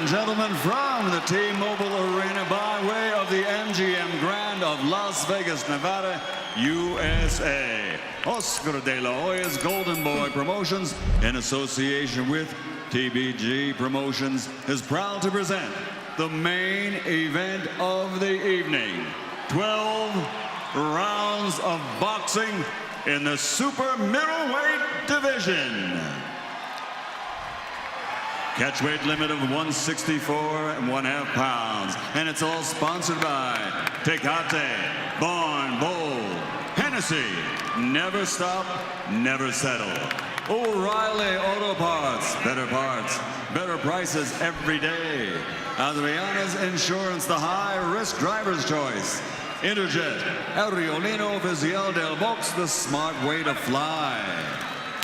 and gentlemen, from the T-Mobile Arena by way of the MGM Grand of Las Vegas, Nevada, USA. Oscar de la Hoya's Golden Boy Promotions, in association with TBG Promotions, is proud to present the main event of the evening. 12 rounds of boxing in the super middleweight division. Catchweight limit of 164.5 pounds. And it's all sponsored by Tecate, Born Bold, Hennessy, Never Stop, Never Settle, O'Reilly Auto Parts, better prices every day. Adriana's Insurance, the high-risk driver's choice. Interjet, El Riolino Oficial del Box, the smart way to fly.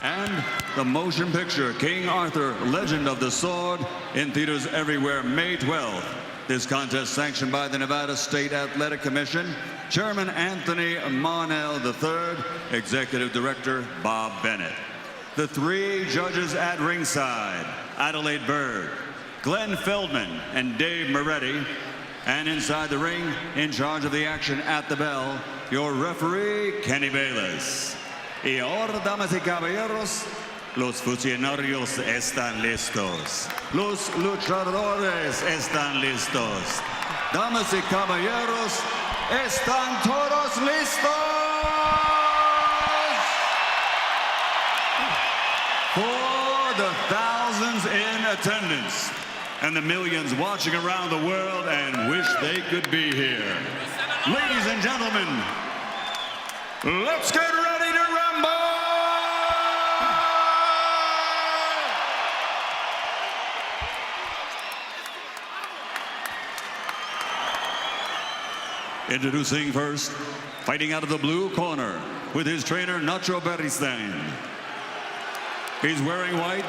And the motion picture, King Arthur, Legend of the Sword, in theaters everywhere, May 12th. This contest sanctioned by the Nevada State Athletic Commission, Chairman Anthony Marnell III, Executive Director Bob Bennett. The three judges at ringside, Adelaide Bird, Glenn Feldman, and Dave Moretti. And inside the ring, in charge of the action at the bell, your referee, Kenny Bayless. Y ahora, damas y caballeros, los funcionarios están listos. Los luchadores están listos. Damas y caballeros, están todos listos. For the thousands in attendance and the millions watching around the world and wish they could be here. Ladies and gentlemen, let's get ready to rumble! Introducing first, fighting out of the blue corner with his trainer Nacho Beristain. He's wearing white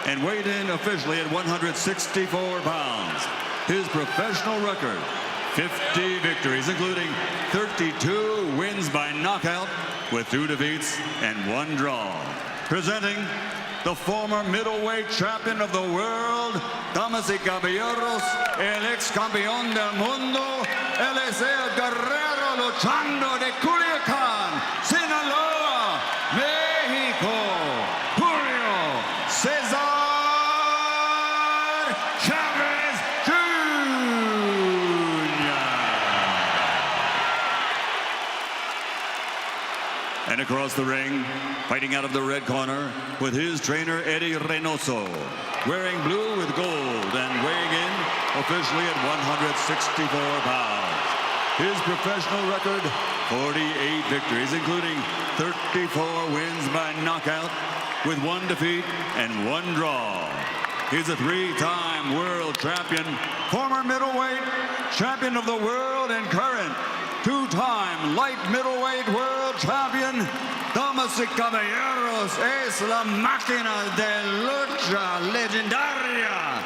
and weighed in officially at 164 pounds. His professional record, 50 victories, including 32 wins by knockout with 2 defeats and 1 draw. Presenting the former middleweight champion of the world, damas y caballeros, el ex campeón del mundo, el es el guerrero luchando de Culiacán, Sinaloa, México, Julio, Cesar, Chavez Jr. And across the ring, fighting out of the red corner with his trainer Eddie Reynoso, wearing blue with gold and weighing in officially at 164 pounds. His professional record, 48 victories, including 34 wins by knockout with 1 defeat and 1 draw. He's a 3-time world champion, former middleweight champion of the world, and current 2-time light middleweight world champion. Damas y caballeros, es la máquina de lucha legendaria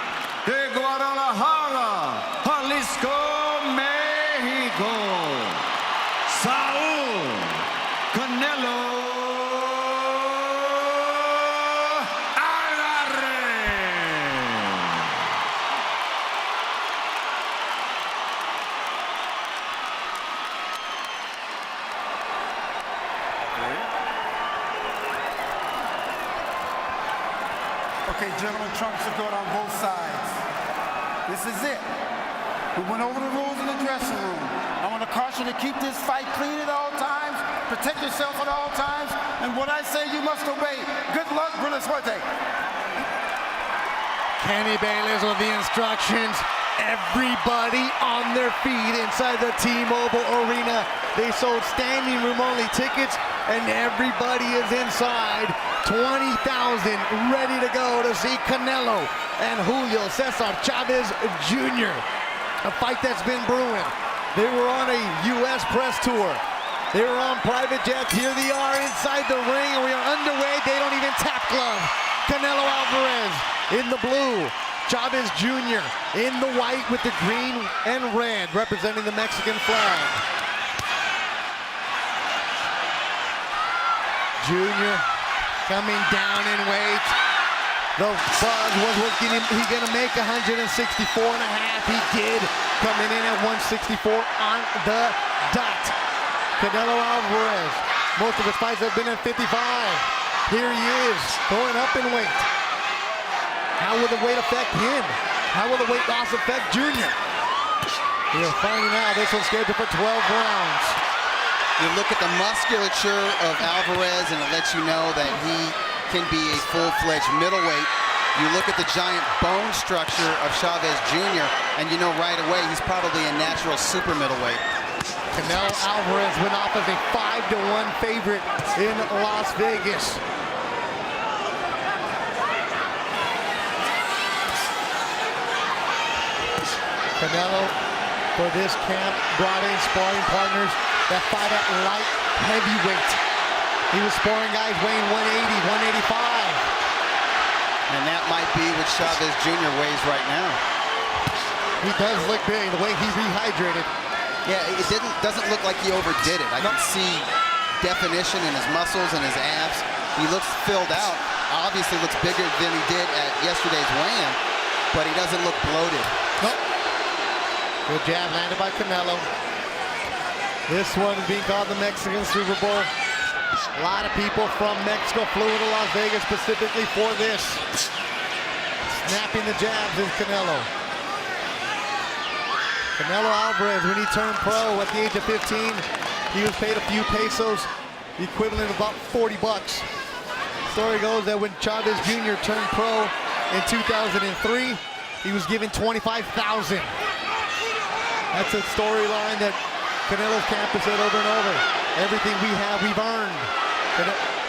de Guadalajara, Jalisco, México, Saúl Canelo Okay, gentlemen, trunks are good on both sides. This is it. We went over the rules in the dressing room. I want to caution you to keep this fight clean at all times, protect yourself at all times, and what I say you must obey. Good luck, Bruno Suerte. Kenny Bayless with the instructions. Everybody on their feet inside the T-Mobile Arena. They sold standing room only tickets, and everybody is inside. 20,000 ready to go to see Canelo and Julio Cesar Chavez Jr. A fight that's been brewing. They were on a U.S. press tour. They were on private jets. Here they are inside the ring, and we are underway. They don't even tap glove. Canelo Alvarez in the blue. Chavez Jr. in the white with the green and red, representing the Mexican flag. Jr. coming down in weight. The buzz was he gonna make 164.5. He did, coming in at 164 on the dot. Canelo Alvarez, most of his fights have been at 55. Here he is, going up in weight. How will the weight affect him? How will the weight loss affect Junior? We're finding out. This one's scheduled for 12 rounds. You look at the musculature of Alvarez and it lets you know that he can be a full-fledged middleweight. You look at the giant bone structure of Chavez Jr. and you know right away he's probably a natural super middleweight. Canelo Alvarez went off as a 5-1 favorite in Las Vegas. Canelo, for this camp, brought in sparring partners that fight at light heavyweight. He was sparring guys weighing 180, 185. And that might be what Chavez Jr. weighs right now. He does look big, the way he rehydrated. Yeah, it doesn't look like he overdid it. I can see definition in his muscles and his abs. He looks filled out. Obviously looks bigger than he did at yesterday's weigh-in, but he doesn't look bloated. Nope. Good jab landed by Canelo. This one is being called the Mexican Super Bowl. A lot of people from Mexico flew to Las Vegas specifically for this. Snapping the jabs is Canelo. Canelo Alvarez, when he turned pro at the age of 15, he was paid a few pesos, the equivalent of about 40 bucks. Story goes that when Chavez Jr. turned pro in 2003, he was given $25,000. That's a storyline that Canelo's camp has said over and over. Everything we have, we've earned.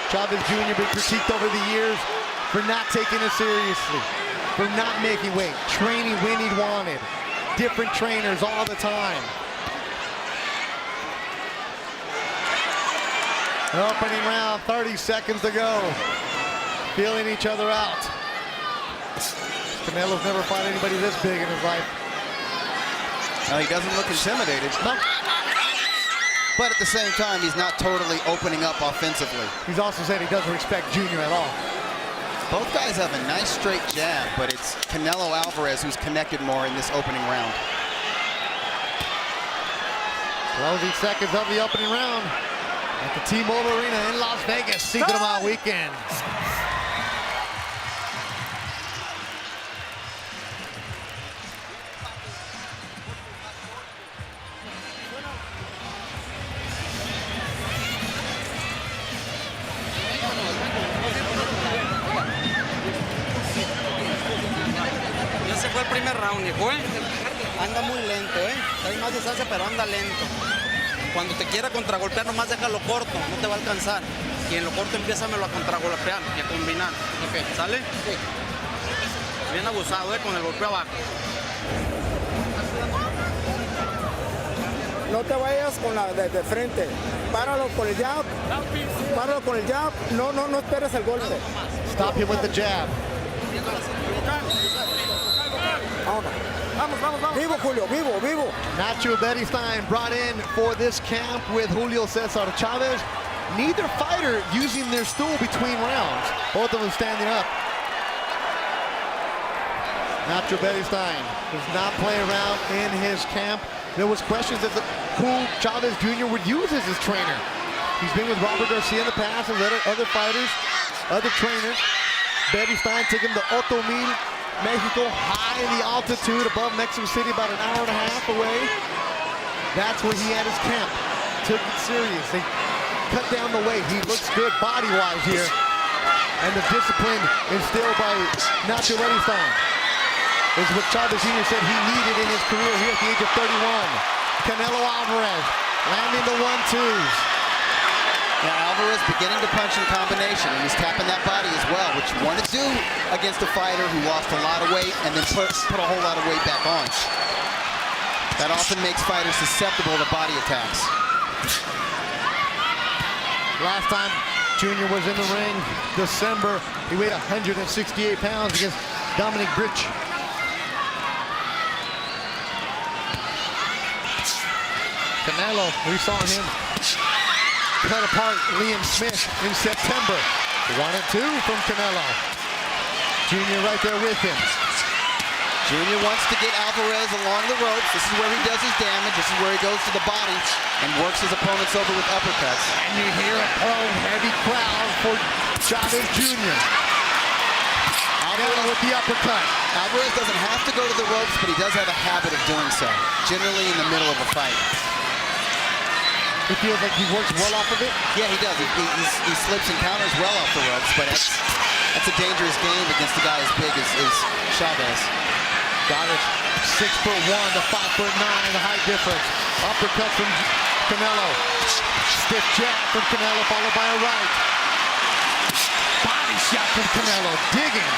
Chavez Jr. been critiqued over the years for not taking it seriously, for not making weight, training when he wanted, different trainers all the time. Opening round, 30 seconds to go. Feeling each other out. Canelo's never fought anybody this big in his life. No, he doesn't look intimidated. No. But at the same time, he's not totally opening up offensively. He's also said he doesn't respect Junior at all. Both guys have a nice straight jab, but it's Canelo Alvarez who's connected more in this opening round. Closing seconds of the opening round at the T-Mobile Arena in Las Vegas, Cinco de Mayo weekend. Fue el primer round, hijo, anda muy lento, hay más distancia pero anda lento. Cuando te quiera contragolpear nomás déjalo corto, no te va a alcanzar. Y en lo corto empiézamelo a contragolpear y a combinar. Okay. ¿Sale? Sí. Bien abusado, con el golpe abajo. No te vayas con la de frente. Páralo con el jab. Páralo con el jab. No esperes el golpe. Stop him with the jab. Vamos. Vivo, Julio, vivo. Nacho Beristain brought in for this camp with Julio Cesar Chavez. Neither fighter using their stool between rounds. Both of them standing up. Nacho Beristain does not play around in his camp. There was questions as to who Chavez Jr. would use as his trainer. He's been with Robert Garcia in the past, as other fighters, other trainers. Beristain took him to Otomil, Mexico, high in the altitude above Mexico City, about an hour and a half away. That's where he had his camp. Took it serious. They cut down the weight. He looks good body-wise here. And the discipline instilled by Nacho Beristain is what Chavez Jr. said he needed in his career here at the age of 31. Canelo Alvarez landing the 1-2s. Now Alvarez beginning to punch in combination, and he's tapping that body as well, which you want to do against a fighter who lost a lot of weight and then put a whole lot of weight back on. That often makes fighters susceptible to body attacks. Last time Junior was in the ring, December, he weighed 168 pounds against Dominic Britch. Canelo, we saw him cut apart Liam Smith in September. 1-2 from Canelo. Junior right there with him. Junior wants to get Alvarez along the ropes. This is where he does his damage. This is where he goes to the body and works his opponents over with uppercuts. And you hear a heavy crowd for Chavez Jr. Canelo with the uppercut. Alvarez doesn't have to go to the ropes, but he does have a habit of doing so, generally in the middle of a fight. He feels like he works well off of it? Yeah, he does. He slips and counters well off the ropes, but that's a dangerous game against a guy as big as Chavez. Got it. 6'1" to 5'9", the height difference. Uppercut from Canelo. Stiff jab from Canelo, followed by a right. Body shot from Canelo, digging.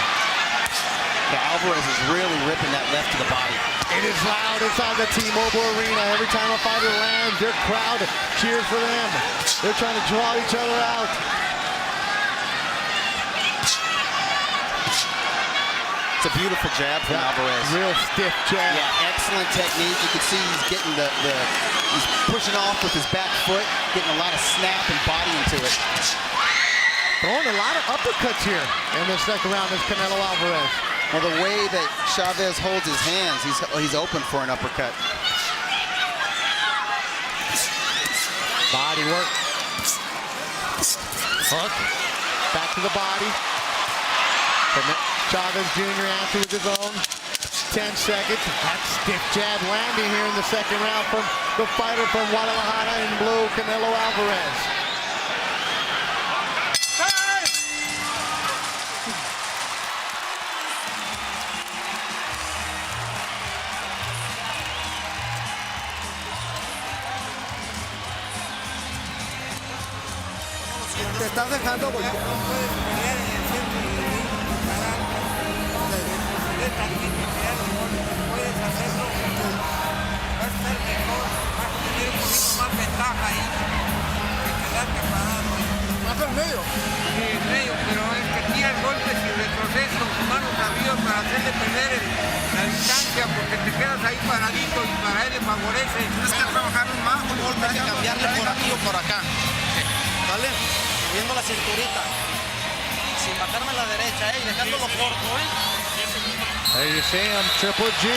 Yeah, Alvarez is really ripping that left to the body. It is loud inside the T-Mobile Arena. Every time a fighter lands, their crowd cheers for them. They're trying to draw each other out. It's a beautiful jab from Alvarez. Real stiff jab. Yeah, excellent technique. You can see he's getting he's pushing off with his back foot, getting a lot of snap and body into it. Throwing a lot of uppercuts here in the second round is Canelo Alvarez. Well, the way that Chavez holds his hands, he's open for an uppercut. Body work. Hook. Back to the body. Chavez Jr. answers with his own. 10 seconds. That stiff jab landing here in the second round from the fighter from Guadalajara in blue, Canelo Alvarez. Te estás dejando golpear. Puedes hacerlo, vas a ser mejor, vas a tener un poquito más ventaja ahí que quedarte parado. Más al medio. Sí, en medio, pero es que tiras golpes y retrocesos, manos arriba para hacerle perder la distancia porque te quedas ahí paradito y para él le favorece. Tienes que trabajar más un golpe que cambiarle por aquí o por acá. ¿Vale? Subiendo la cinturita. Sin bajarme a la derecha, y dejándolo corto, There you see him, Triple G.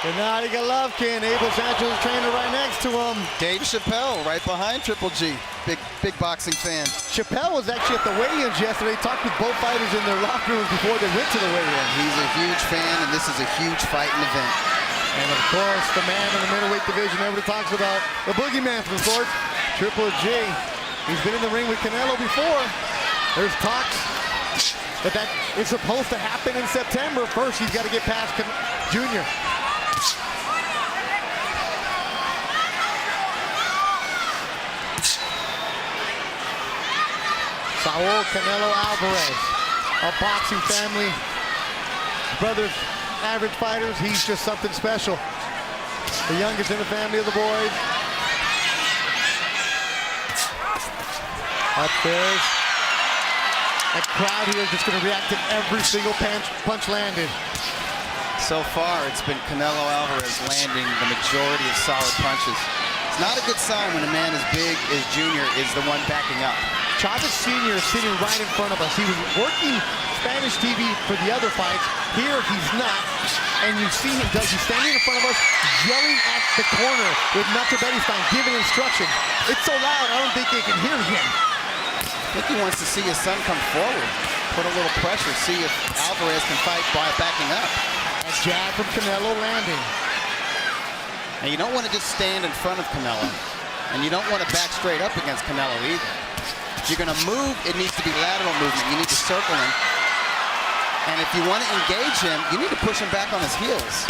Gennady Golovkin, Abel Sanchez' trainer right next to him. Dave Chappelle right behind Triple G. Big boxing fan. Chappelle was actually at the weigh-ins yesterday, talked with both fighters in their locker rooms before they went to the weigh-in. He's a huge fan, and this is a huge fighting event. And of course, the man in the middleweight division everybody talks about, the boogeyman from sports, Triple G. He's been in the ring with Canelo before. There's talks that is supposed to happen in September. First, he's got to get past Junior. Saul Canelo Alvarez, a boxing family, brothers, average fighters. He's just something special. The youngest in the family of the boys. Upstairs. That crowd here is just going to react to every single punch landed. So far, it's been Canelo Alvarez landing the majority of solid punches. It's not a good sign when a man as big as Junior is the one backing up. Chavez Sr. is sitting right in front of us. He was working Spanish TV for the other fights. Here, he's not. And you see him, Doug, he's standing in front of us, yelling at the corner with Nacho Beristain, giving instructions. It's so loud, I don't think they can hear him. I think he wants to see his son come forward, put a little pressure, see if Alvarez can fight by backing up. A jab from Canelo landing. And you don't want to just stand in front of Canelo, and you don't want to back straight up against Canelo either. If you're going to move, it needs to be lateral movement. You need to circle him. And if you want to engage him, you need to push him back on his heels.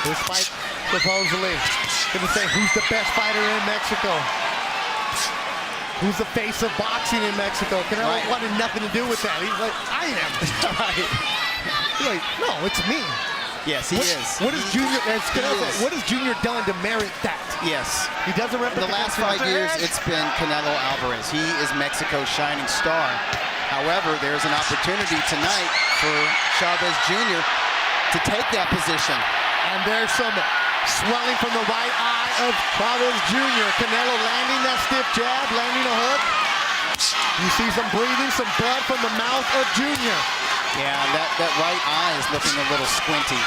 This fight, supposedly, going to say who's the best fighter in Mexico. Who's the face of boxing in Mexico? Canelo wanted nothing to do with that. He's like, I am. He's like, no, it's me. Yes, he is. What has Junior? What has Junior done to merit that? Yes. He doesn't represent. In the last 5 years, it's been Canelo Alvarez. He is Mexico's shining star. However, there's an opportunity tonight for Chavez Jr. to take that position. And there's some swelling from the right eye of Chavez Jr. Canelo landing that stiff jab, landing a hook. You see some bleeding, some blood from the mouth of Junior. Yeah, that right eye is looking a little squinty.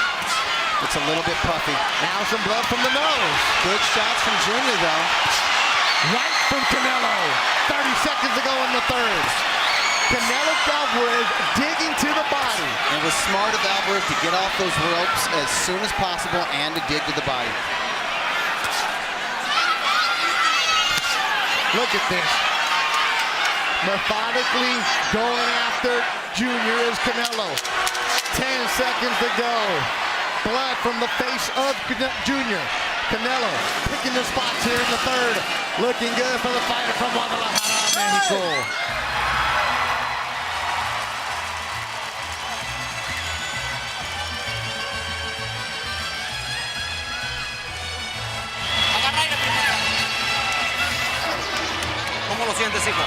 It's a little bit puffy. Now some blood from the nose. Good shots from Junior, though. Right from Canelo. 30 seconds to go in the third. Canelo Alvarez digging to the body. And it was smart of Alvarez to get off those ropes as soon as possible and to dig to the body. Look at this. Methodically going after Junior is Canelo. 10 seconds to go. Blood from the face of Junior. Canelo picking the spots here in the third. Looking good for the fighter from Guadalajara, Mexico. ¿Cómo lo sientes, hijo?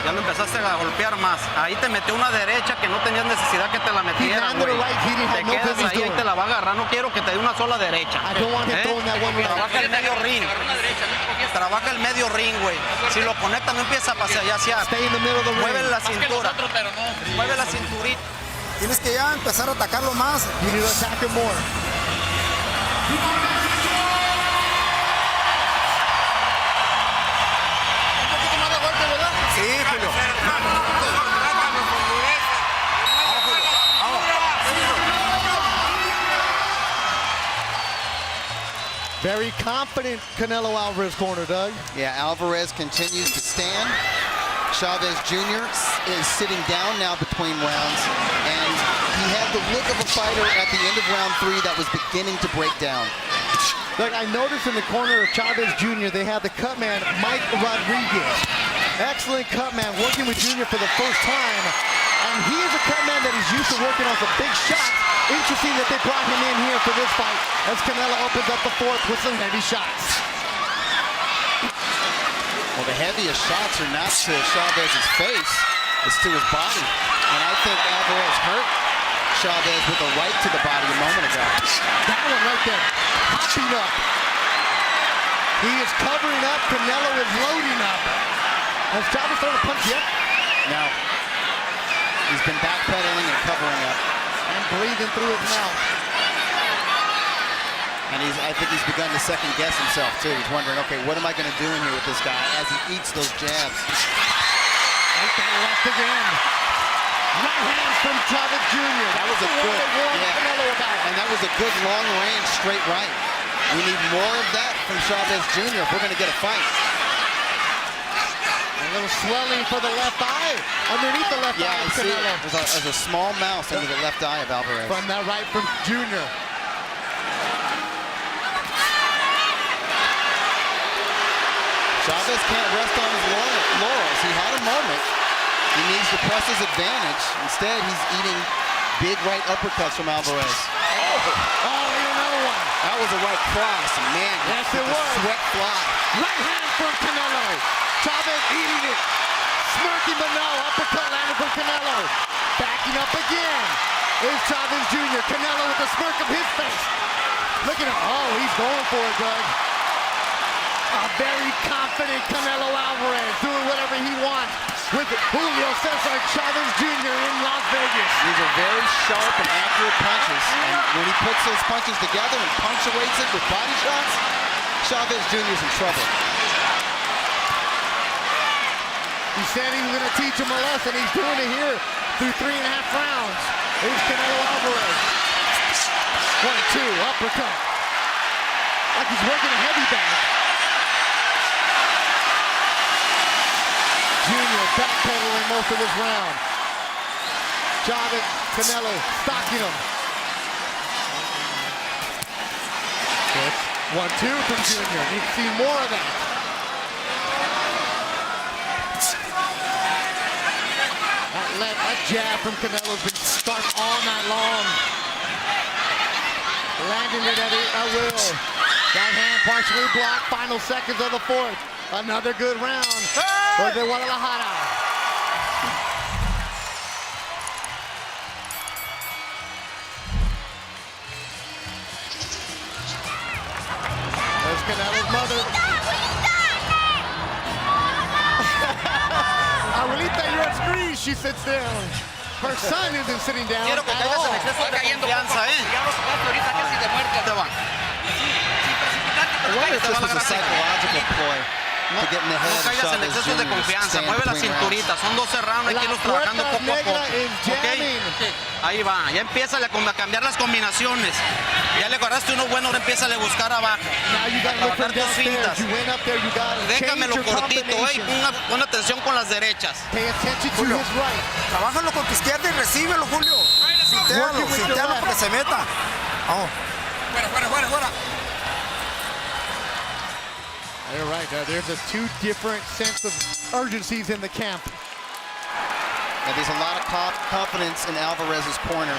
Ya lo empezaste a golpear más. Ahí te metió una derecha que no tenías necesidad que te la metieran, güey. Te quedas ahí y te la va a agarrar. No quiero que te dé una sola derecha. Trabaja el medio ring. Trabaja el medio ring, güey. Si lo conecta, no empieza a pasear ya hacia. Mueve la cintura. Mueve la cinturita. Tienes que ya empezar a atacarlo más. You need to attack him more. Sí, Julio. Very confident Canelo Alvarez corner, Doug. Yeah, Alvarez continues to stand. Chavez Jr. is sitting down now between rounds, and he had the look of a fighter at the end of round 3 that was beginning to break down. Look, I noticed in the corner of Chavez Jr., they had the cut man, Mike Rodriguez. Excellent cut man, working with Junior for the first time. And he is a cut man that is used to working on some big shots. Interesting that they brought him in here for this fight as Canelo opens up the fourth with some heavy shots. Well, the heaviest shots are not to Chavez's face, it's to his body. And I think Alvarez hurt Chavez with a right to the body a moment ago. That one right there, popping up. He is covering up, Canelo is loading up. Has Chavez thrown a punch yet? No. He's been backpedaling and covering up. And breathing through his mouth. And I think he's begun to second guess himself too. He's wondering, okay, what am I going to do in here with this guy as he eats those jabs? Right that left again. Right hand from Chavez Jr. That was a good, and that was a good long range straight right. We need more of that from Chavez Jr. if we're going to get a fight. A little swelling for the left eye, underneath the left eye of Canelo. There's a small mouse under the left eye of Alvarez. From that right from Junior. Chavez can't rest on his laurels. He had a moment. He needs to press his advantage. Instead, he's eating big right uppercuts from Alvarez. Oh, another one. That was a right cross, man. Yes, it was. Sweat fly. Right hand from Canelo. Chavez eating it. Smirking, but no. Uppercut landed from Canelo. Backing up again is Chavez Jr. Canelo with the smirk of his face. Look at him. Oh, he's going for it, Doug. A very confident Canelo Alvarez doing whatever he wants with Julio Cesar Chavez Jr. in Las Vegas. These are very sharp and accurate punches. And when he puts those punches together and punctuates it with body shots, Chavez Jr. is in trouble. He said he was going to teach him a lesson. He's doing it here through 3.5 rounds. Here's Canelo Alvarez. 1, 2, uppercut. Like he's working a heavy bag. Junior backpedaling most of this round. Chavez, Canelo stalking him. 1, 2 from Junior. Need to see more of that. That jab from Canelo's been sharp all night long. Landing it at will. That hand partially blocked. Final seconds of the fourth. Another good round for the Guadalajara. There's Canelo's mother. she sits down. Her son isn't sitting down Quiero que at caigas en all. exceso de confianza, ¿eh? Ya lo sacaste ahorita casi de muerte. Te va. I wonder if this was a psychological ploy to get in the head No of caigas en Chavez exceso de Jr. confianza, stand mueve la between cinturita, rounds. son 12 rounds, hay que irlos La trabajando puerta poco a poco. negra is jamming. ¿Ok? Ahí va, ya empieza a cambiar las combinaciones. Ya le agarraste uno bueno, ahora empieza a buscar abajo. Now you A got to look from trabajar tus downstairs. fintas. You went up there, you got to change Déjamelo your cortito, combination. pon atención con las derechas. Pay attention to Julio. his right. Trabájalo con tu izquierda y recíbelo, Julio. Working with your Sintéalo left. para que se meta. Vamos. Fuera. You're right. There's a two different sense of urgencies in the camp. Now, there's a lot of confidence in Alvarez's corner.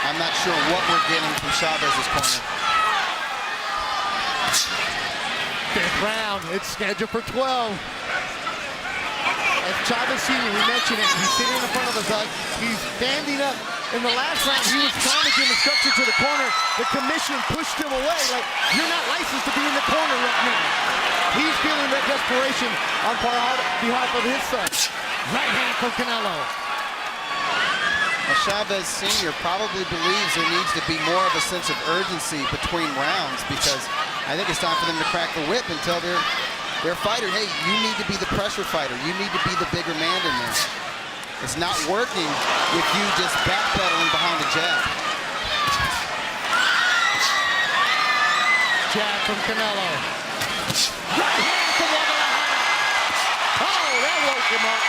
I'm not sure what we're getting from Chavez's corner. Fifth round. It's scheduled for 12. As Chavez Sr., we mentioned it, he's sitting in front of us. He's standing up. In the last round, he was trying to give instruction to the corner. The commission pushed him away. Like, you're not licensed to be in the corner right now. He's feeling that desperation on behalf of his son. Right hand from Canelo. Now, Chavez Sr. probably believes there needs to be more of a sense of urgency between rounds because I think it's time for them to crack the whip and tell their fighter, hey, you need to be the pressure fighter. You need to be the bigger man in this. It's not working with you just backpedaling behind the jab. Jab from Canelo. Right hand from Guadalajara. Oh, that woke him up.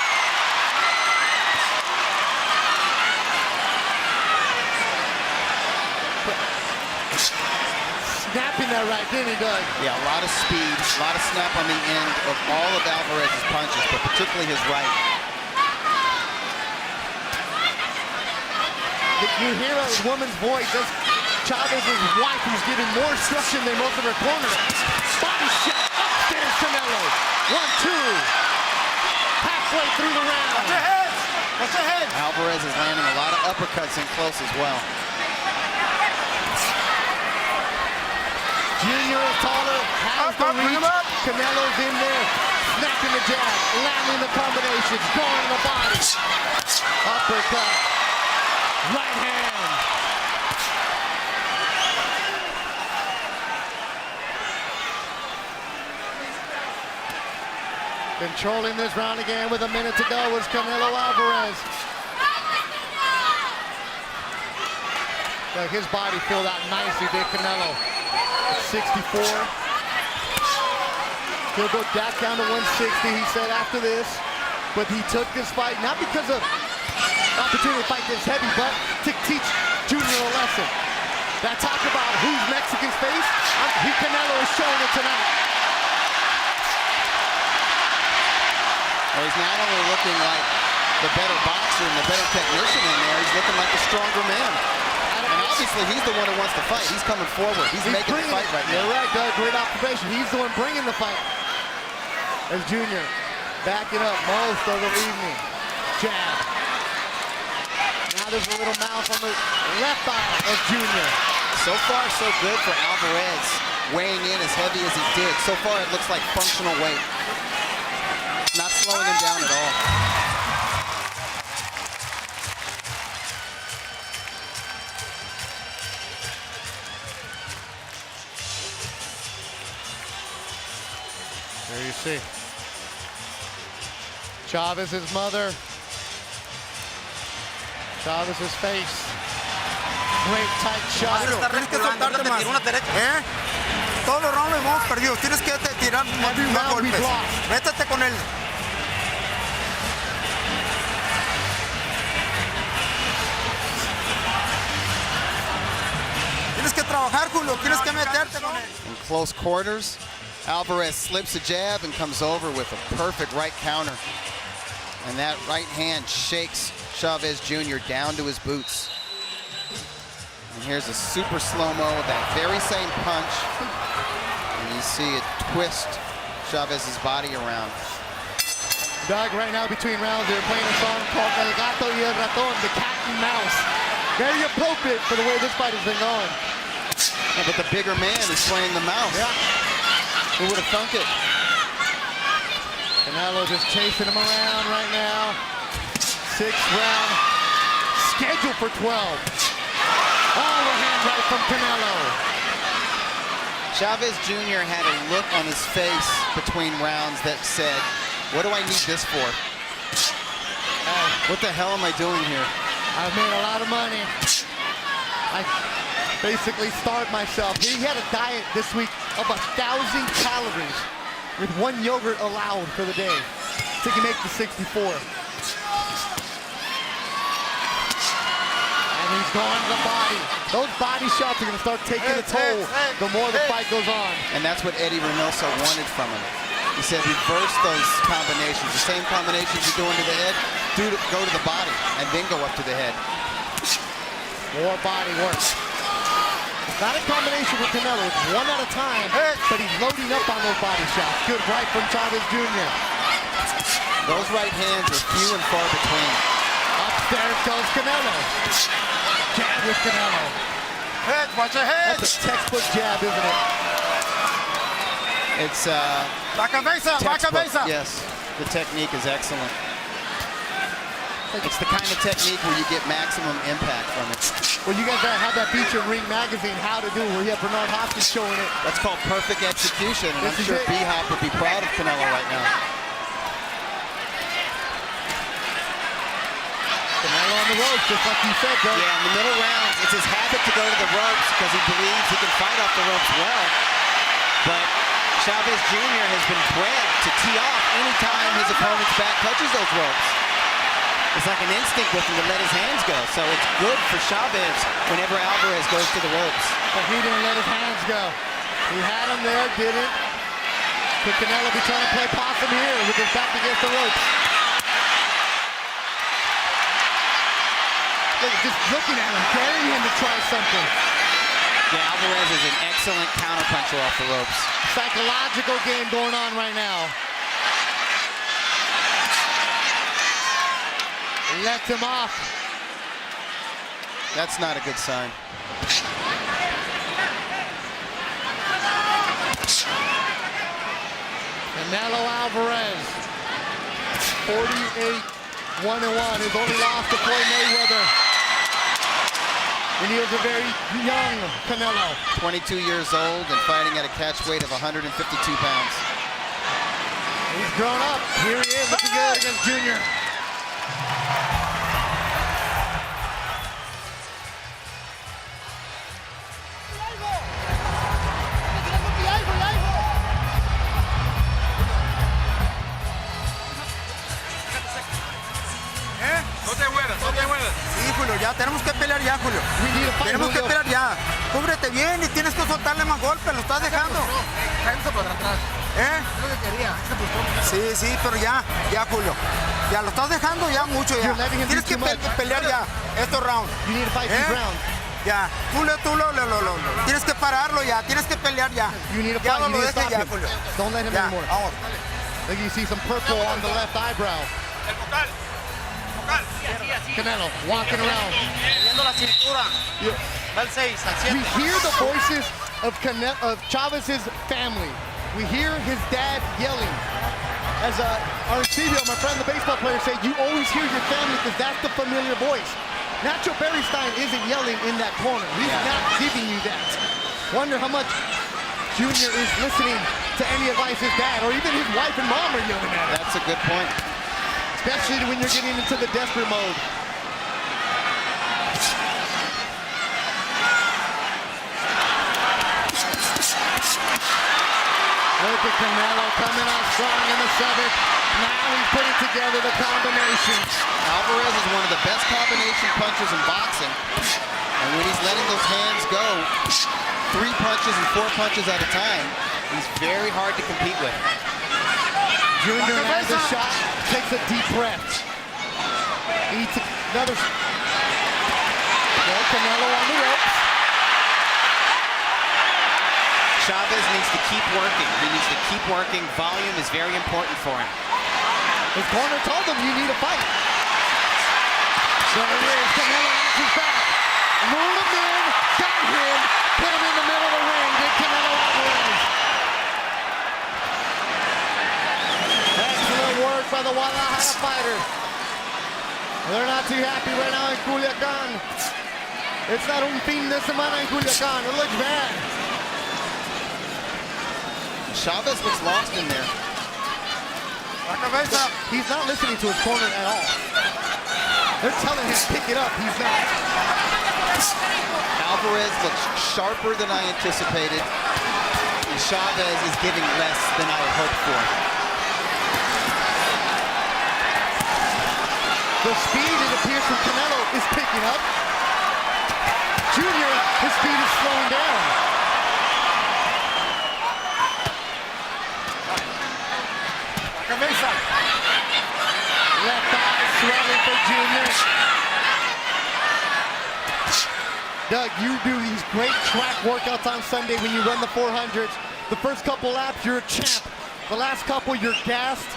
Snapping that right, didn't he, Doug? Yeah, a lot of speed, a lot of snap on the end of all of Alvarez's punches, but particularly his right. You hear a woman's voice. That's Chavez's wife who's giving more instruction than most of her corner. Body shot. Upstairs Canelo. 1, 2. Halfway through the round. Watch your head. Alvarez is landing a lot of uppercuts in close as well. Junior is taller. Has the bring him reach. up. Canelo's in there. Snapping the jab. Landing the combinations. Going the body. Uppercut. Right hand. Controlling this round again with a minute to go was Canelo Alvarez. Look, his body filled out nicely, did Canelo. 64. He'll go back down to 160, he said after this. But he took this fight, not because of opportunity to fight this heavy, but to teach Junior a lesson. That talk about who's Mexican's face, Canelo is showing it tonight. Well, he's not only looking like the better boxer and the better technician in there, he's looking like the stronger man. And obviously, he's the one who wants to fight. He's coming forward. He's making the fight right now. You're right, Doug. Great observation. He's the one bringing the fight. As Junior backing up most of the evening. Jab. Now there's a little mouth on the left eye of Junior. So far, so good for Alvarez, weighing in as heavy as he did. So far, it looks like functional weight. Not slowing him down at all. There you see. Chavez's mother. Chavez's face. Great tight shot. Tienes que soltarte más. Todos los rounds los hemos perdido. Tienes que tirar más round we've golpes. lost. Métete con él. Tienes que trabajar, Julio. Tienes que meterte con él. In close quarters, Alvarez slips a jab and comes over with a perfect right counter. And that right hand shakes Chavez Jr. down to his boots. And here's a super slow-mo of that very same punch. And you see it twist Chavez's body around. Doug, right now between rounds, they're playing a song called El Gato y el Ratón, the cat and mouse. Very appropriate for the way this fight has been going. Yeah, but the bigger man is playing the mouse. Yeah. Who would have thunk it? Canelo just chasing him around right now. 6th round, scheduled for 12. Overhand right from Canelo. Chavez Jr. had a look on his face between rounds that said, what do I need this for? What the hell am I doing here? I've made a lot of money. I basically starved myself. He had a diet this week of 1,000 calories with 1 yogurt allowed for the day so he can make the 64. And he's going to the body. Those body shots are going to start taking a toll the more the fight goes on. And that's what Eddie Reynoso wanted from him. He said reverse those combinations. The same combinations you're doing to the head, go to the body and then go up to the head. More body work. It's not a combination with Canelo. It's one at a time, but he's loading up on those body shots. Good right from Chavez Jr. Those right hands are few and far between. Upstairs goes Canelo. Jab with Canelo. Head, watch your head. That's a textbook jab, isn't it? It's La cabeza, la cabeza. Yes, the technique is excellent. It's the kind of technique where you get maximum impact from it. Well, you guys have that feature in Ring Magazine, How to Do, where you have Bernard Hopkins showing it. That's called perfect execution, and I'm This is sure it. B-Hop would be proud of Canelo right now. Canelo on the ropes, just like you said, Doug. Yeah, in the middle rounds, it's his habit to go to the ropes because he believes he can fight off the ropes well. But Chavez Jr. has been bred to tee off anytime his opponent's back touches those ropes. It's like an instinct with him to let his hands go. So it's good for Chavez whenever Alvarez goes to the ropes. But he didn't let his hands go. He had him there, didn't. Could Canelo be trying to play possum here with his back against the ropes? Look, just looking at him, daring him to try something. Yeah, Alvarez is an excellent counterpuncher off the ropes. Psychological game going on right now. Lets him off. That's not a good sign. Canelo Alvarez, 48-1-1, his only loss to Floyd Mayweather. And he was a very young Canelo. 22 years old and fighting at a catch weight of 152 pounds. He's grown up. Here he is, looking good against Junior. Sí, Julio, ya tenemos que pelear ya, Julio. Tenemos que pelear ya. Cúbrete bien y tienes que soltarle más golpes, lo estás dejando. Sí, sí, pero ya, Julio. Ya lo estás dejando ya mucho ya. Tienes que pelear ya estos rounds. Ya, Julio, tienes que pararlo ya, tienes que pelear ya. Ya no lo dejes ya, Julio. Don't let him Ya, anymore. vamos. Look, you see some purple on the left eyebrow. Canelo walking around. Viendo la cintura. Va al 6, al 7. We hear the voices of Chavez's family. We hear his dad yelling. As Arcibio, my friend, the baseball player, said, you always hear your family because that's the familiar voice. Nacho Beristain isn't yelling in that corner. He's not giving you that. Wonder how much Junior is listening to any advice his dad or even his wife and mom are yelling at him. That's a good point. Especially when you're getting into the desperate mode. Look at Canelo coming out strong in the 7th. Now he's putting together the combination. Alvarez is one of the best combination punchers in boxing. And when he's letting those hands go, 3 punches and 4 punches at a time, he's very hard to compete with. Junior has a shot, takes a deep breath. Eats another. Canelo on the ropes. Chavez needs to keep working. He needs to keep working. Volume is very important for him. His corner told him you need a fight. So it is. Canelo answers back. Lured him in, got him, put him in the middle of the ring. Did Canelo Alvarez. Excellent work by the Guadalajara fighter. They're not too happy right now in Culiacan. It's not un fin de semana in Culiacan. It looks bad. Chavez looks lost in there. He's not listening to his corner at all. They're telling him to pick it up. He's not. Alvarez looks sharper than I anticipated. And Chavez is giving less than I had hoped for. The speed, it appears, from Canelo is picking up. Junior, his speed is slowing down. Left eye swelling for Junior. Doug, you do these great track workouts on Sunday when you run the 400s. The first couple laps, you're a champ. The last couple, you're gassed.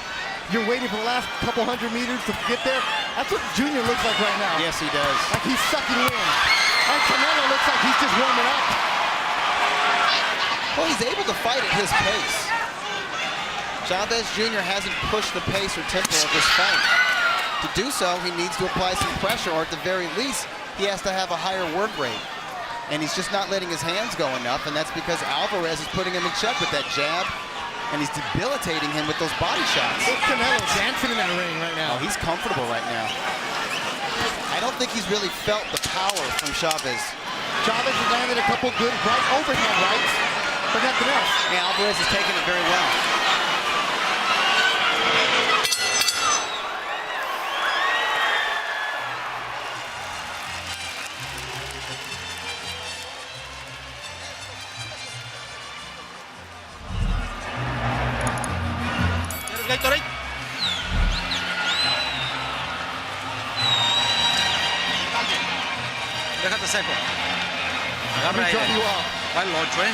You're waiting for the last couple 100 meters to get there. That's what Junior looks like right now. Yes, he does. Like he's sucking in. And Canelo looks like he's just warming up. Well, he's able to fight at his pace. Chavez Jr. hasn't pushed the pace or tempo of this fight. To do so, he needs to apply some pressure, or at the very least, he has to have a higher work rate. And he's just not letting his hands go enough, and that's because Alvarez is putting him in check with that jab, and he's debilitating him with those body shots. Look, Canelo dancing in that ring right now. Oh, he's comfortable right now. I don't think he's really felt the power from Chavez. Chavez has landed a couple good right overhand rights, but nothing else. And Alvarez is taking it very well. Gatorade. Déjate seco. Agarra ahí. Va el 8,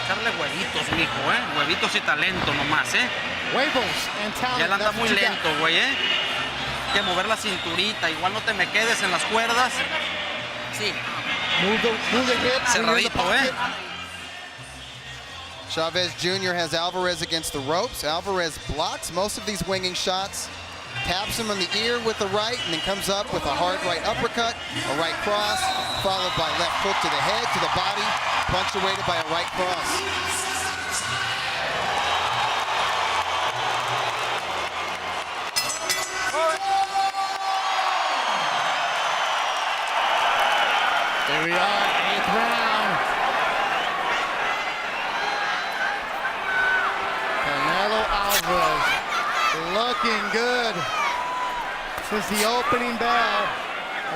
Echarle huevitos, mijo, Huevitos y talento nomás, Huevos and talent. Ya él anda that's muy what you lento, güey, Hay que mover la cinturita. Igual no te me quedes en las cuerdas. Sí. Move the hips. Cerradito, Chavez Jr. has Alvarez against the ropes. Alvarez blocks most of these winging shots, taps him on the ear with the right, and then comes up with a hard right uppercut, a right cross, followed by left hook to the head, to the body, punctuated by a right cross. Here we are, 8th round. Canelo Alvarez looking good since the opening bell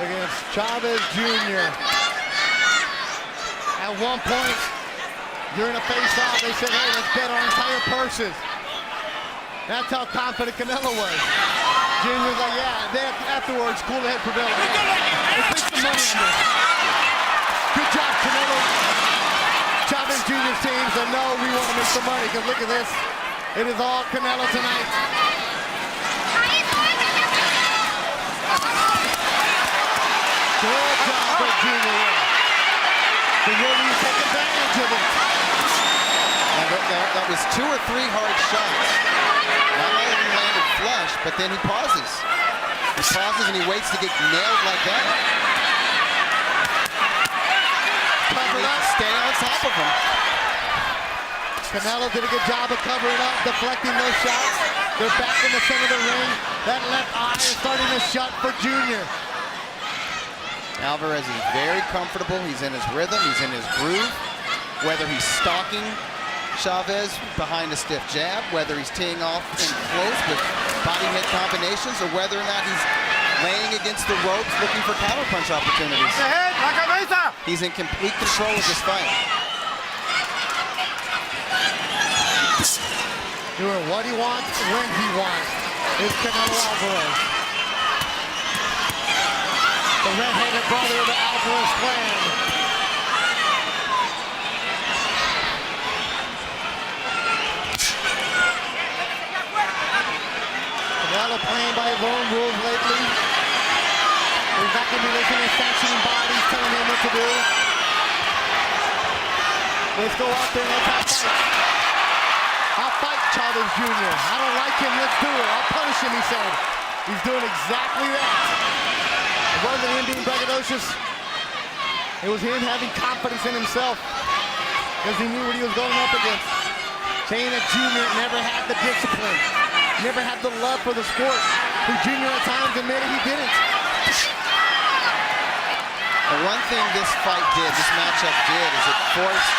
against Chavez Jr. At one point, during a face-off, they said, hey, let's bet our entire purses. That's how confident Canelo was. Junior's like, yeah. Then afterwards, cool head prevailed. Let's make some money on this. Good job, Canelo. Chavez Jr.'s team said, no, we want to make some money, because look at this. It is all Canelo tonight. Good job for Junior. The Julio take advantage of it. That was 2 or 3 hard shots. Not all of them landed flush, but then he pauses. He pauses and he waits to get nailed like that. Covered up. Stay on top of him. Canelo did a good job of covering up, deflecting those shots. They're back in the center of the ring. That left eye is starting to shut for Junior. Alvarez is very comfortable. He's in his rhythm. He's in his groove. Whether he's stalking Chavez behind a stiff jab, whether he's teeing off in close with body head combinations, or whether or not he's laying against the ropes looking for counterpunch opportunities. He's in complete control of this fight. Doing what he wants, when he wants, is Canelo Alvarez. The red-headed brother of the Alvarez clan. Canelo playing by his own rules lately. He's not going to be listening to sanctioning bodies telling him what to do. Let's go out there and let's have fights. I'll fight Chavez Jr. I don't like him, let's do it. I'll punish him, he said. He's doing exactly that. It wasn't him being braggadocious. It was him having confidence in himself because he knew what he was going up against. Saying that Junior never had the discipline, never had the love for the sport. Who Junior at times admitted he didn't. And one thing this matchup did, is it forced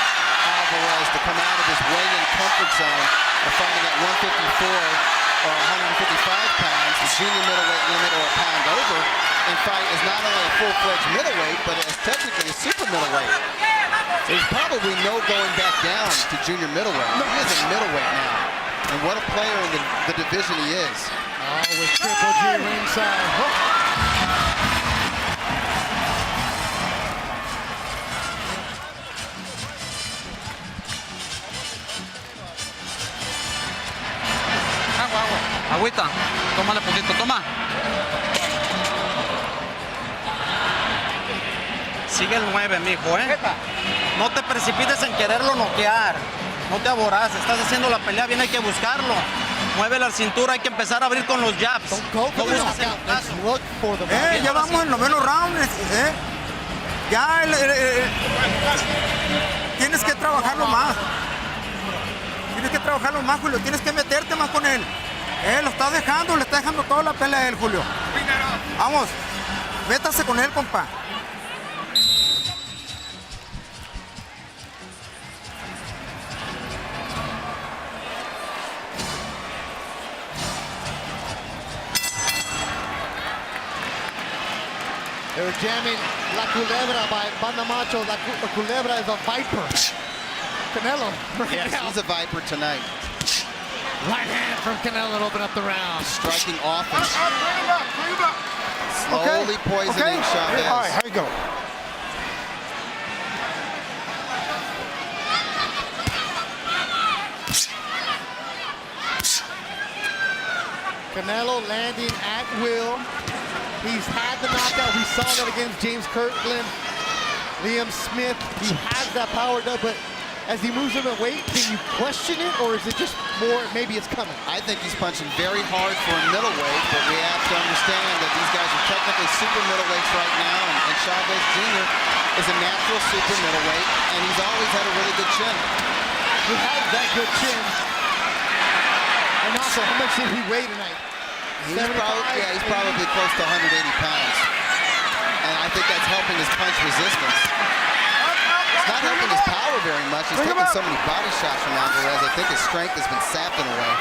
Alvarez to come out of his weigh-in comfort zone of fighting at 154 or 155 pounds, the junior middleweight limit or a pound over, and fight as not only a full-fledged middleweight, but as technically a super middleweight. There's probably no going back down to junior middleweight. He is a middleweight now. And what a player in the division he is. Oh, with Triple G ringside. Agüita, tómale poquito, toma. Sigue el 9, mijo, ¿eh? No te precipites en quererlo noquear. No te aboraces, estás haciendo la pelea bien, hay que buscarlo. Mueve la cintura, hay que empezar a abrir con los jabs. No busques el caso. Ya vamos en los menos rounds, Ya tienes que trabajarlo más. Tienes que trabajarlo más, Julio. Tienes que meterte más con él. Lo está dejando, le está dejando toda la pelea a él, Julio. Vamos, métase con él, compa. They were jamming La Culebra by Banda Macho. La Culebra is a viper. Canelo. Yes, he's a viper tonight. Right hand from Canelo to open up the round. Striking offense. Bring him up. Slowly poisoning Chavez. All right, here we go. Canelo landing at will. He's had the knockout. We saw that against James Kirkland, Liam Smith. He has that power, but as he moves in the weight, can you question it, or is it just more, maybe it's coming? I think he's punching very hard for a middleweight, but we have to understand that these guys are technically super middleweights right now, and Chavez Jr. is a natural super middleweight, and he's always had a really good chin. He has that good chin. And also, how much did he weigh tonight? He's probably close to 180 pounds. And I think that's helping his punch resistance. It's not helping his power very much. He's taking so many body shots from Alvarez. I think his strength has been sapped in a way.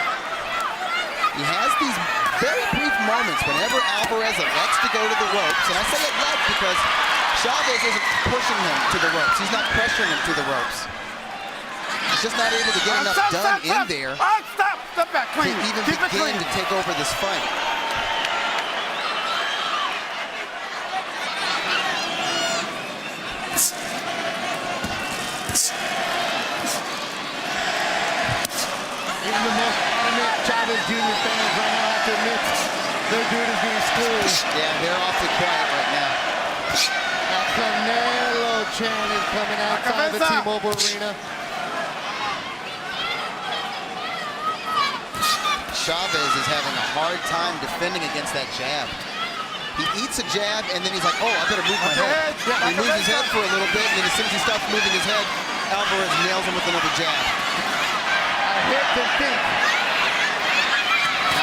He has these very brief moments whenever Alvarez elects to go to the ropes. And I say elect because Chavez isn't pushing him to the ropes. He's not pressuring him to the ropes. He's just not able to get enough done in there Step back, clean. to even Keep it begin clean. to take over this fight. Even the most adamant Chavez Jr. fans right now have to admit their dude is being schooled. Yeah, they're awfully quiet right now. That Canelo chant is coming outside the T-Mobile Arena. Chavez is having a hard time defending against that jab. He eats a jab, and then he's like, oh, I better move my head. He moves his head for a little bit, and then as soon as he stops moving his head, Alvarez nails him with another jab. I hit the think.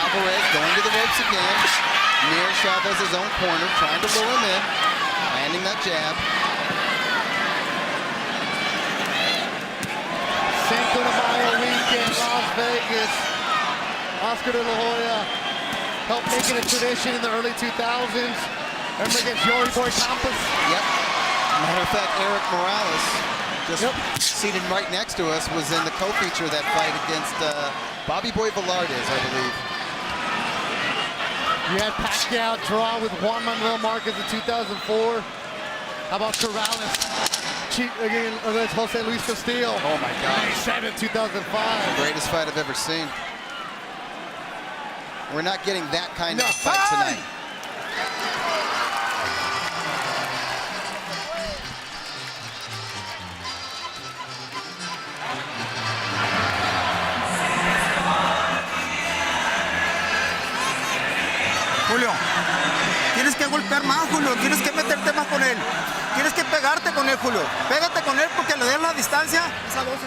Alvarez going to the ropes again, near Chavez's own corner, trying to lure him in, landing that jab. Cinco de Mayo weekend, Las Vegas. Oscar de la Hoya helped make it a tradition in the early 2000s. Remember against Yori Boy Campos? Yep. Matter of fact, Eric Morales, just seated right next to us, was in the co-feature of that fight against Bobby Boy Velarde, I believe. You had Pacquiao draw with Juan Manuel Marquez in 2004. How about Corrales against Jose Luis Castillo? Oh my God. May 7, 2005. Greatest fight I've ever seen. We're not getting that kind of fight tonight. que golpear más, Julio. Tienes que meterte más con él. Tienes que pegarte con él, Julio. Pégate con él porque le des la distancia. Esa 12.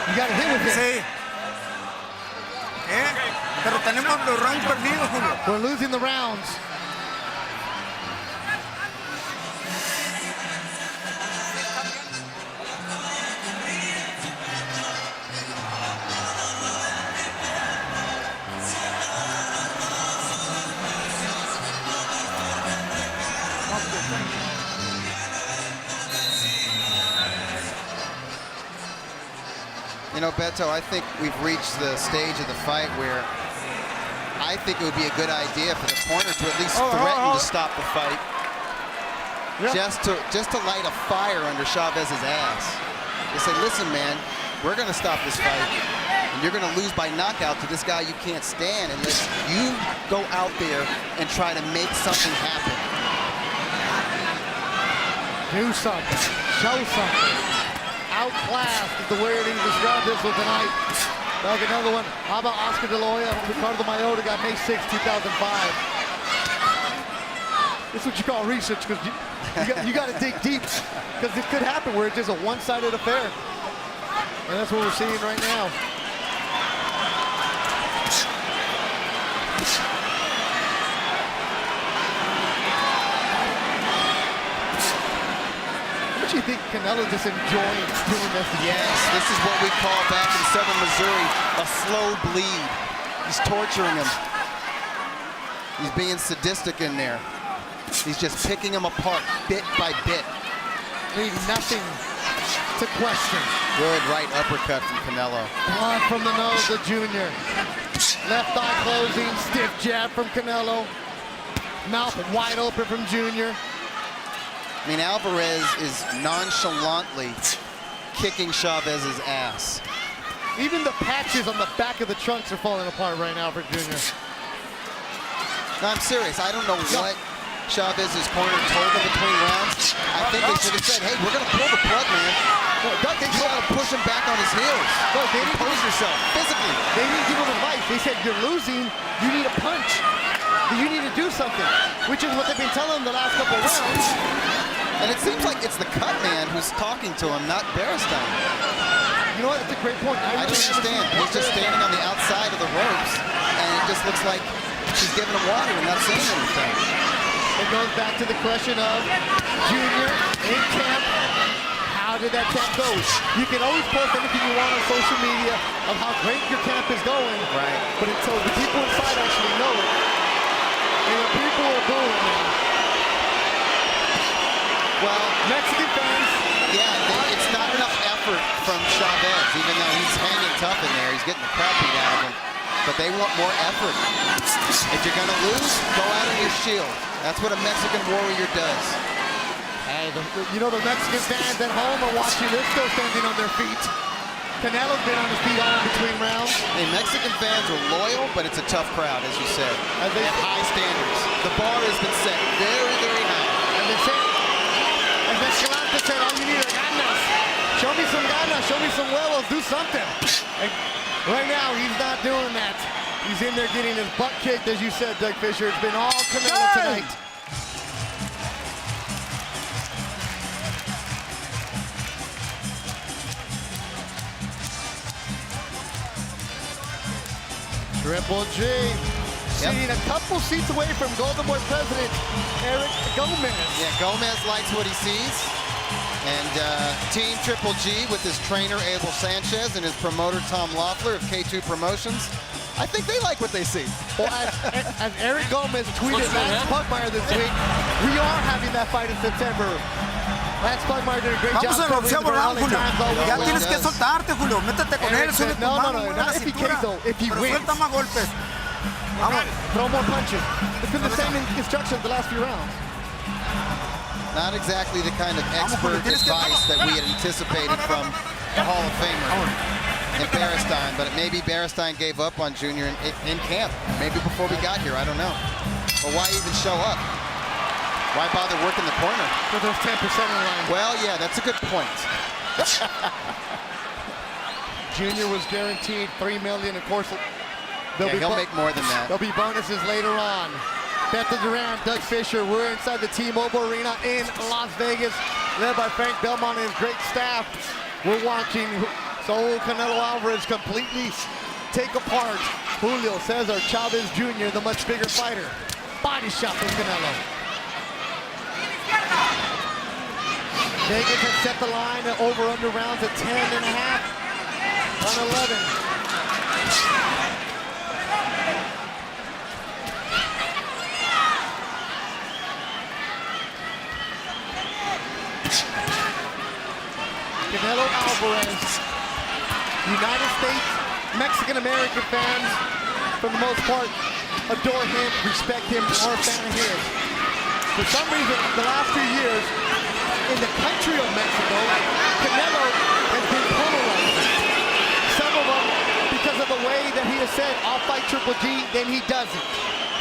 You got to hit with it. Sí. Pero tenemos los rounds perdidos, Julio. We're losing the rounds. You know, Beto, I think we've reached the stage of the fight where I think it would be a good idea for the corner to at least threaten to stop the fight. Just to light a fire under Chavez's ass. They say, listen, man, we're going to stop this fight. And you're going to lose by knockout to this guy you can't stand unless you go out there and try to make something happen. Do something. Show something. Outclassed is the way to describe this one tonight. Back another one. How about Oscar De La Hoya? Ricardo Mayotta got May 6, 2005. This is what you call research, because you got to dig deep, because it could happen where it's just a one-sided affair. And that's what we're seeing right now. You think Canelo just enjoying doing this? Yes, this is what we call back in southern Missouri a slow bleed. He's torturing him. He's being sadistic in there. He's just picking him apart bit by bit. Leaving nothing to question. Good right uppercut from Canelo. Blood from the nose of Junior. Left eye closing, stiff jab from Canelo. Mouth wide open from Junior. I mean, Alvarez is nonchalantly kicking Chavez's ass. Even the patches on the back of the trunks are falling apart right now for Junior. No, I'm serious. I don't know what Chavez's corner told him between rounds. I think they should have said, hey, we're going to pull the plug, man. You got to push him back on his heels. No, they didn't Impose yourself physically. They didn't give him advice. They said, you're losing, you need a punch. You need to do something, which is what they've been telling him the last couple of rounds. And it seems like it's the cut man who's talking to him, not Beristain. You know what? That's a great point. I don't understand. He's just standing on the outside of the ropes, and it just looks like she's giving him water and not saying anything. It goes back to the question of Junior in camp. How did that camp go? You can always post anything you want on social media of how great your camp is going. Right. But until the people inside actually know it, and the people are booing now. Well, Mexican fans. Yeah, it's not enough effort from Chavez, even though he's hanging tough in there. He's getting the crap beat out of him. But they want more effort. If you're going to lose, go out on your shield. That's what a Mexican warrior does. Hey, you know the Mexican fans at home are watching this still standing on their feet. Canelo's been on his feet all in between rounds. Hey, Mexican fans are loyal, but it's a tough crowd, as you said. They have high standards. The bar has been set very, very high. And they say, as Escalante said, all you need are ganas. Show me some ganas, show me some huevos, do something. And right now, he's not doing that. He's in there getting his butt kicked, as you said, Doug Fisher. It's been all Canelo tonight. Triple G. Sitting a couple seats away from Golden Boy President Eric Gomez. Yeah, Gomez likes what he sees. And Team Triple G with his trainer Abel Sanchez and his promoter Tom Loeffler of K2 Promotions, I think they like what they see. Well, as Eric Gomez tweeted Lance Pugmire this week, we are having that fight in September. Lance Pugmire did a great job. Vamos al boxeo, Julio. Ya tienes que soltarte, Julio. Métete con él, sube tu mano, mueve la cintura. Pero suelta más golpes. Vamos. Throw more punches. It's been the same instructions the last few rounds. Not exactly the kind of expert advice that we had anticipated from the Hall of Famer in Beristain, but maybe Beristain gave up on Junior in camp. Maybe before we got here, I don't know. But why even show up? Why bother working the corner? So there's 10% in line. Well, yeah, that's a good point. Junior was guaranteed $3 million. Of course, He'll make more than that. There'll be bonuses later on. Bethel Duran, Doug Fisher. We're inside the T-Mobile Arena in Las Vegas, led by Frank Belmont and his great staff. We're watching Saul Canelo Alvarez completely take apart Julio Cesar Chavez Jr., the much bigger fighter. Body shot from Canelo. Vegas has set the line at over-under rounds at 10.5 on 11. Canelo Alvarez, United States, Mexican-American fans, for the most part, adore him, respect him, are a fan of his. For some reason, the last few years, in the country of Mexico, Canelo has been polarizing. Some of them, because of the way that he has said, I'll fight Triple G, then he doesn't.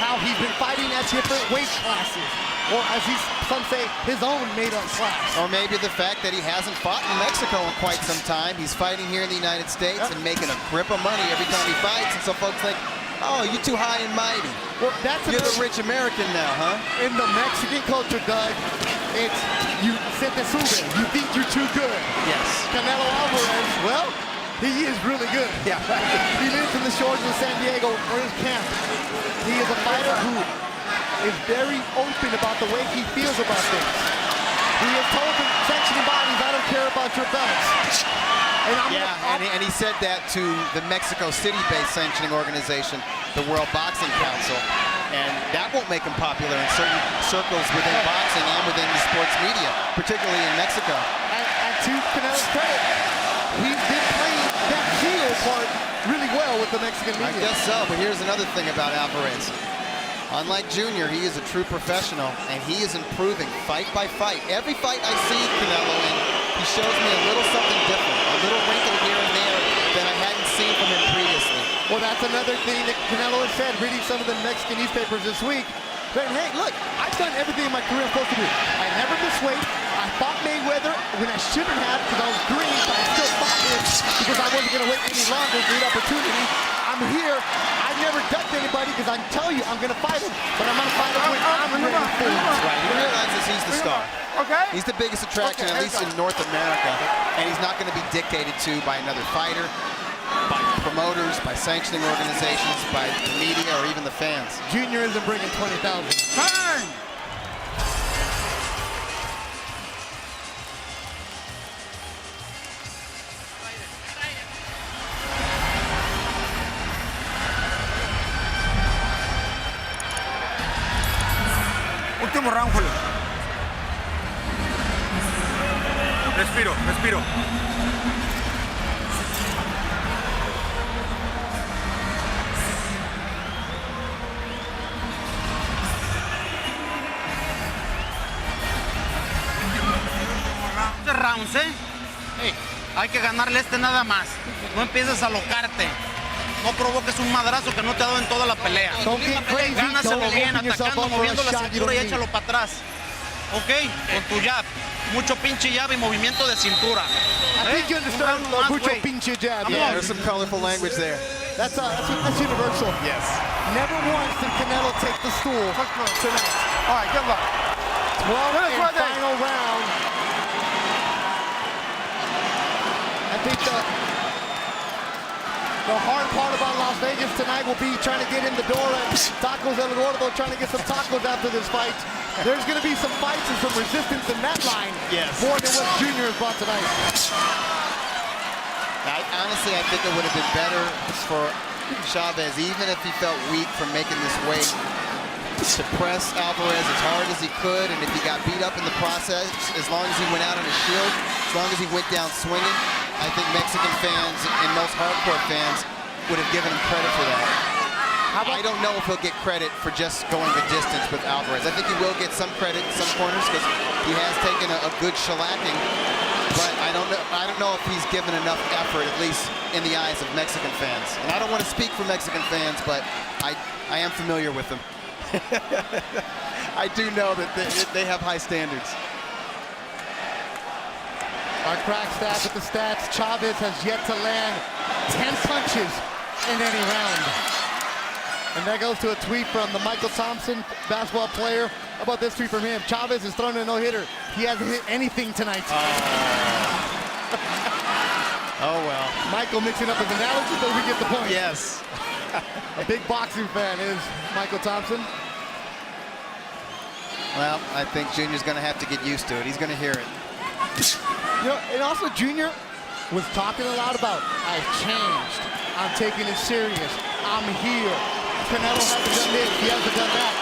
How he's been fighting at different weight classes, or as some say, his own made-up class. Or maybe the fact that he hasn't fought in Mexico in quite some time. He's fighting here in the United States and making a grip of money every time he fights, and so folks think, oh, you're too high and mighty. Well, You're the rich American now, huh? In the Mexican culture, Doug, it's you se te sube. You think you're too good. Yes. Canelo Alvarez, well, he is really good. Yeah. He lives in the shores of San Diego for his camp. He is a fighter who is very open about the way he feels about things. He has told the sanctioning bodies, I don't care about your belts. And he said that to the Mexico City-based sanctioning organization, the World Boxing Council, and that won't make him popular in certain circles within boxing and within the sports media, particularly in Mexico. And to Canelo's credit, he's been playing that heel part really well with the Mexican media. I guess so, but here's another thing about Alvarez. Unlike Junior, he is a true professional, and he is improving fight by fight. Every fight I see Canelo in, he shows me a little something different, a little wrinkle here and there that I hadn't seen from him previously. Well, that's another thing that Canelo has said, reading some of the Mexican newspapers this week, saying, hey, look, I've done everything in my career I'm supposed to do. I never missed weight. I fought Mayweather when I shouldn't have because I was green, but I still fought him because I wasn't going to wait any longer for the opportunity. I'm here. I've never ducked anybody because I tell you I'm going to fight him, but I'm going to fight him when I'm ready for him. Right, he realizes he's the star. Okay. He's the biggest attraction, at least in North America, and he's not going to be dictated to by another fighter, by promoters, by sanctioning organizations, by the media, or even the fans. Junior isn't bringing 20,000. Time. Último round, Julio. Respiro, respiro. Rounds, Hey, hay que ganarle nada más. No empieces a alocarte. No provoques un madrazo que no te ha dado en toda la pelea. Don't get crazy. Gánaselo Don't bien, open yourself atacando, up for a moviendo la shot you cintura y don't need. échalo para atrás. ¿Ok? Con tu jab. Mucho pinche jab y movimiento de cintura. I think you understand mucho pinche jab. Yeah, there's some colorful language there. That's universal. Yes. Never once did Canelo take the stool tonight. All right, good luck. 12th and final round. I think the hard part about Las Vegas tonight will be trying to get in the door at Tacos El Gordo, trying to get some tacos after this fight. There's going to be some fights and some resistance in that line. Yes. More than what Junior has brought tonight. Honestly, I think it would have been better for Chavez, even if he felt weak from making this weight, to press Alvarez as hard as he could, and if he got beat up in the process, as long as he went out on his shield, as long as he went down swinging, I think Mexican fans and most hardcore fans would have given him credit for that. I don't know if he'll get credit for just going the distance with Alvarez. I think he will get some credit in some corners because he has taken a good shellacking, but I don't know if he's given enough effort, at least in the eyes of Mexican fans. And I don't want to speak for Mexican fans, but I am familiar with them. I do know that they have high standards. Our crack stats with the stats. Chavez has yet to land 10 punches in any round. And that goes to a tweet from the Michael Thompson basketball player. How about this tweet from him? Chavez is throwing a no-hitter. He hasn't hit anything tonight. Oh, well. Michael mixing up his analogies, but we get the point. Yes. A big boxing fan is Michael Thompson. Well, I think Junior's going to have to get used to it. He's going to hear it. You know, and also Junior was talking a lot about, I've changed. I'm taking it serious. I'm here. Canelo hasn't done this. He hasn't done that.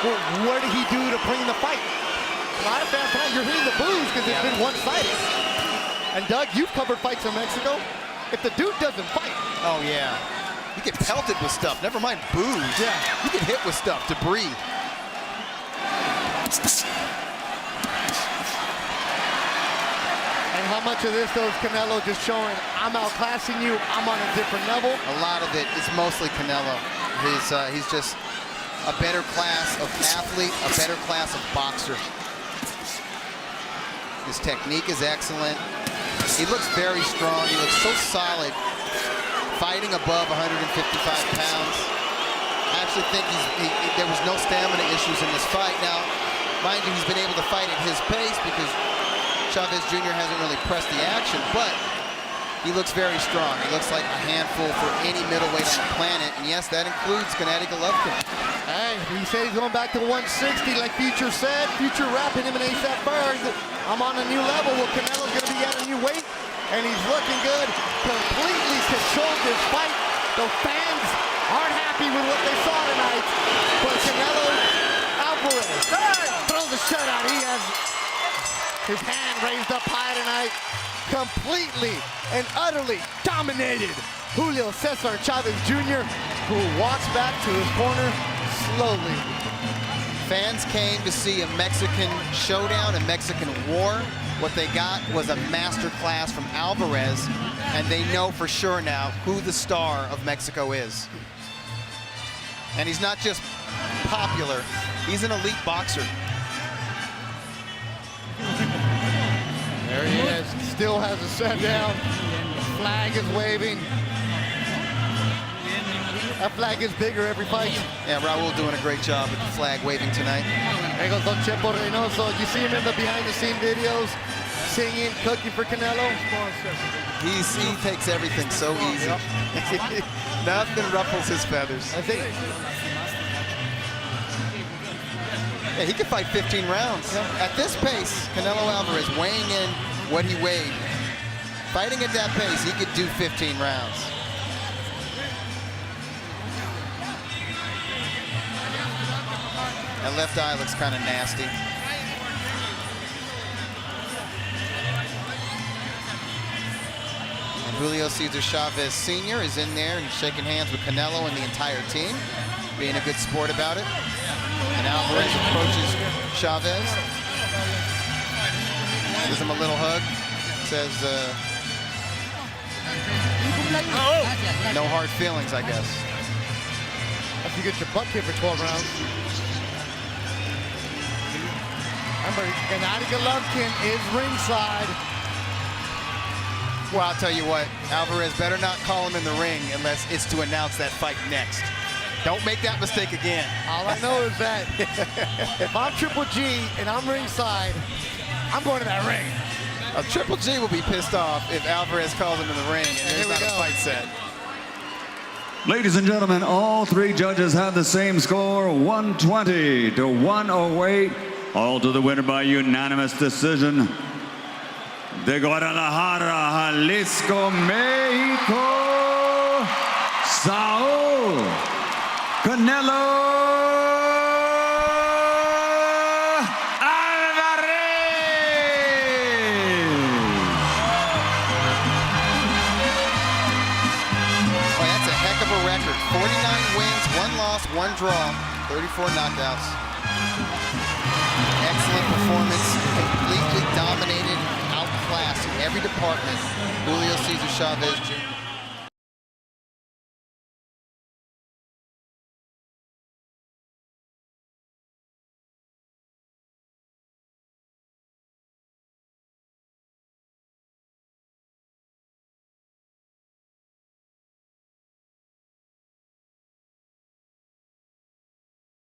Well, what did he do to bring the fight? A lot of fans tonight, you're hearing the boos because it's been one-sided. And Doug, you've covered fights in Mexico. If the dude doesn't fight. Oh, yeah. You get pelted with stuff. Never mind boos. Yeah. You get hit with stuff, debris. And how much of this, though, is Canelo just showing, I'm outclassing you, I'm on a different level? A lot of it is mostly Canelo. He's just a better class of athlete, a better class of boxer. His technique is excellent. He looks very strong. He looks so solid, fighting above 155 pounds. I actually think there was no stamina issues in this fight. Now, mind you, he's been able to fight at his pace because Chavez Jr. hasn't really pressed the action, but he looks very strong. He looks like a handful for any middleweight on the planet, and yes, that includes Gennady Golovkin. Hey, he said he's going back to 160 like Future said. Future rapping him and ASAP Berg. I'm on a new level. Well, Canelo's going to be at a new weight, and he's looking good. Completely controlled this fight. The fans aren't happy with what they saw tonight, but Canelo Alvarez throws the shutout. He has his hand raised up high tonight. Completely and utterly dominated Julio Cesar Chavez Jr., who walks back to his corner slowly. Fans came to see a Mexican showdown, a Mexican war. What they got was a master class from Alvarez, and they know for sure now who the star of Mexico is. And he's not just popular, he's an elite boxer. There he is, still has a set down. The flag is waving. That flag is bigger every fight. Yeah, Raul doing a great job with the flag waving tonight. There goes Don Chepo Reynoso. You see him in the behind-the-scene videos, singing, cooking for Canelo. He takes everything so easy. Nothing ruffles his feathers. I think. Yeah, he could fight 15 rounds. At this pace, Canelo Alvarez weighing in what he weighed. Fighting at that pace, he could do 15 rounds. That left eye looks kind of nasty. And Julio Cesar Chavez Sr. is in there and shaking hands with Canelo and the entire team, being a good sport about it. And Alvarez approaches Chavez, gives him a little hug, says, no hard feelings, I guess. If you get your butt kicked for 12 rounds. Remember, Gennady Golovkin is ringside. Well, I'll tell you what, Alvarez better not call him in the ring unless it's to announce that fight next. Don't make that mistake again. All I know is that if I'm Triple G and I'm ringside, I'm going to that ring. Triple G will be pissed off if Alvarez calls him in the ring and there's not a fight set. Ladies and gentlemen, all three judges have the same score, 120 to 108. All to the winner by unanimous decision. De Guadalajara, Jalisco, Mexico, Saul Canelo Record 49 wins, 1 loss, 1 draw, 34 knockouts. Excellent performance, completely dominated, outclassed in every department. Julio Cesar Chavez Jr.